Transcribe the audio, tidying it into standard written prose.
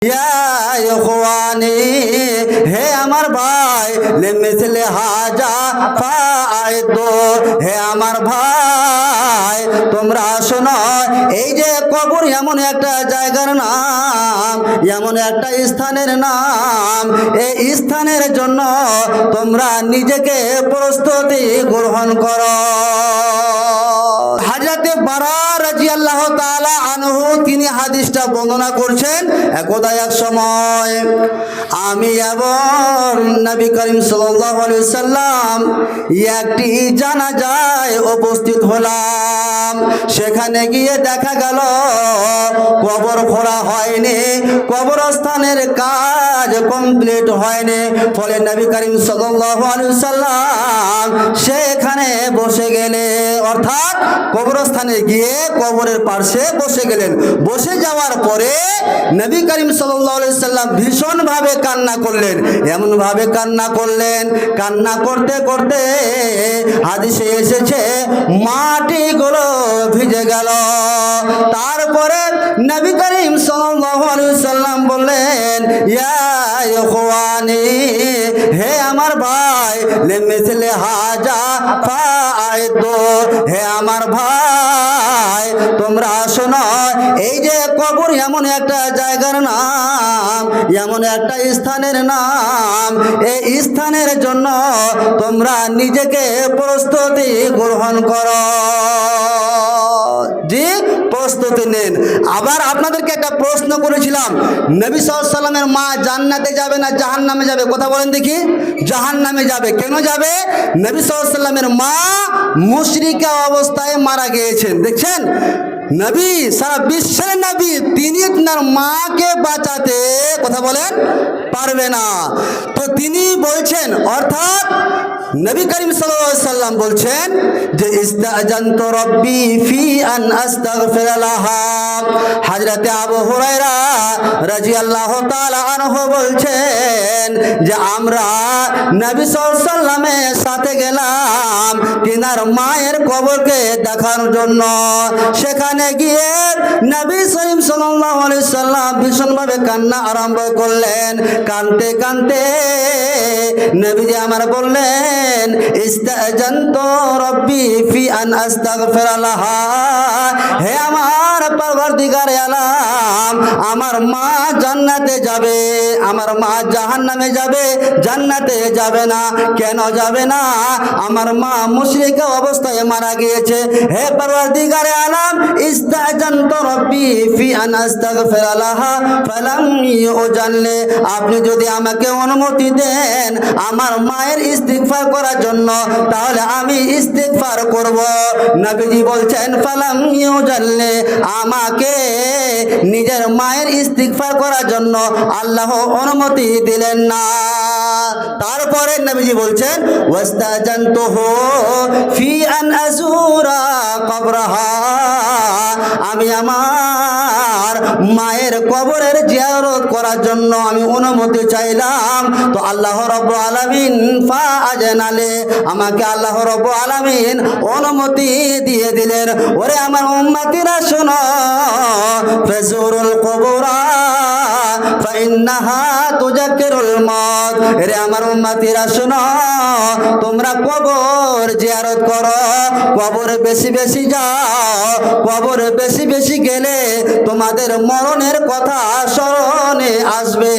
ইয়া ইখওয়ানি, হে আমার ভাই, লিমিসলি হাজা ফাইদু, হে আমার ভাই তোমরা শোনো, এই যে কবর এমন একটা জায়গার নাম, এমন একটা স্থানের নাম, এই স্থানের জন্য তোমরা নিজেকে প্রস্তুতি গ্রহণ করো। হযরতে বারা রাদিয়াল্লাহু তাআলা আনহু তিনি হাদিসটা বর্ণনা করছেন। একদা এক সময় আমি এবং নবী করিম সাল্লাল্লাহু আলাইহি সাল্লাম একটি জানাজায় উপস্থিত হলাম। সেখানে গিয়ে দেখা গেল কবর খোঁড়া হয়নি, কবরস্থানের কাজ কমপ্লিট হয়নি। ফলে নবী করিম সাল্লাল্লাহু আলাইহি সাল্লাম সেখানে বসে গেলেন, অর্থাৎ কবরস্থানে গিয়ে কবরের পাশে বসে গেলেন। বসে যাওয়ার পরে নবী করিম সাল্লাল্লাহু আলাইহি সাল্লাম ভীষণভাবে কান্না করলেন। এমনভাবে কান্না করলেন, কান্না করতে করতে হাদিসে এসেছে মাটিগুলো ভিজে গেল। তারপরে নবী করিম সাল্লাল্লাহু আলাইহি সাল্লাম বললেন, ইয়া ইখওয়ানি, হে আমার ভাই, লিমিসলি হাজা ফাইদু, হে আমার ভাই তোমরা শোনো, এই যে কবর এমন একটা জায়গার নাম, এমন একটা স্থানের নাম, এই স্থানের জন্য তোমরা নিজেকে প্রস্তুতি গ্রহণ করো। জি, প্রস্তুতি নেন। আবার আপনাদেরকে একটা প্রশ্ন করেছিলাম, নবী সাল্লাল্লাহু আলাইহি সাল্লামের মা জান্নাতে যাবে না জাহান্নামে যাবে? কথা বলেন দেখি। জাহান্নামে যাবে। কেন যাবে? নবী সাল্লাল্লাহু আলাইহি সাল্লামের মা মুশরিকা অবস্থায় মারা গিয়েছেন। দেখছেন, নবী, সারা বিশ্বের নবী, তিনি আপনার মাকে বাঁচাতে, কথা বলেন, পারবে না। তো তিনি বলছেন, অর্থাৎ নবী করিম সাল্লাল্লাহু আলাইহি সাল্লাম বলছেন যে ইস্তাজানতু রাব্বি ফি আন আস্তাগফির লাহা। হযরতে আবু হুরায়রা রাদিয়াল্লাহু তাআলা আনহু বলছেন যে আমরা নবী সাল্লাল্লাহু আলাইহি সাল্লামের সাথে গেলাম তিনার মায়ের কবরকে দেখার জন্য। সেখানে গিয়ে নবী সাল্লাল্লাহু আলাইহি সাল্লাম ভীষণভাবে কান্না আরম্ভ করলেন। কাঁদতে কাঁদতে নবীজি আমার বললেন, ইস্তাজানতু রাব্বি ফি আন আস্তাগফির লাহা, হে আমার পরওয়ারদিগার আলম, আমার মা জান্নাতে যাবে, আমার মা জাহান্নামে যাবে, জান্নাতে যাবে না। কেন যাবে না? আমার মা মুশরিকা অবস্থায় মারা গিয়েছে। হে পরওয়ারদিগার আলম, ইস্তাজানতু রাব্বি ফি আন আস্তাগফির লাহা ফালাম ইউজাননি, আপনি যদি আমাকে অনুমতি দেন আমার মায়ের ইস্তিগফার করার জন্য, তাহলে আমি ইস্তিগফার করব। নবীজি বলছেন, ফালাম ইউজাননি, আমাকে নিজের মায়ের ইস্তিগফার করার জন্য আল্লাহ অনুমতি দিলেন না। তারপরে নবীজি বলছেন, ওয়াস্তাজানতুহু ফি আন আযুরা কবরহা, আমি আমার মায়ের কবরের জিয়ারত করার জন্য আমি অনুমতি চাইলাম। তো আল্লাহ রাব্বুল আলামিন ফাআজনালে, আমাকে আল্লাহ রাব্বুল আলামিন অনুমতি দিয়ে দিলেন। ওরে আমার উম্মতিরা শোনো, ফাজুরুল কুবুরা ফাইন্নাহা তুযাক্কিরুল মাউত, রে আমার উম্মতিরা শোনো, তোমরা কবর জিয়ারত করো, কবরে বেশি বেশি যাও, কবরে বেশি বেশি গেলে তোমাদের মরণের কথা স্মরণে আসবে।